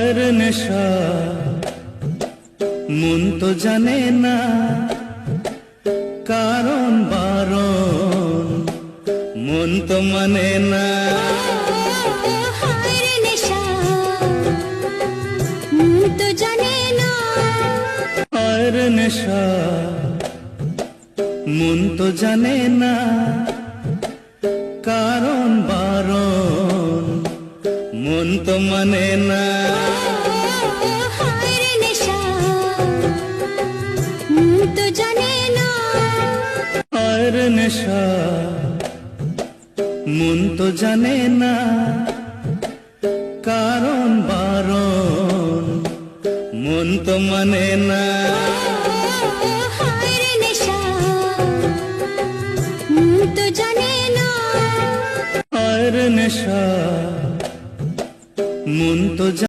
আর নেশা মন তো জানে না কারণ বারণ, মন তো মানে না। হায় রে নেশা, মন তো জানে না। আর নেশা মন তো জানে না কারণ বারণ, মন তো মানে না। হায় রে নেশা, মন তো জানে না। আর নেশা মন তো জানে না কারণ বারণ, মন তো মানে না। হায় রে নেশা, মন তো জানে না। আর নেশা মন তো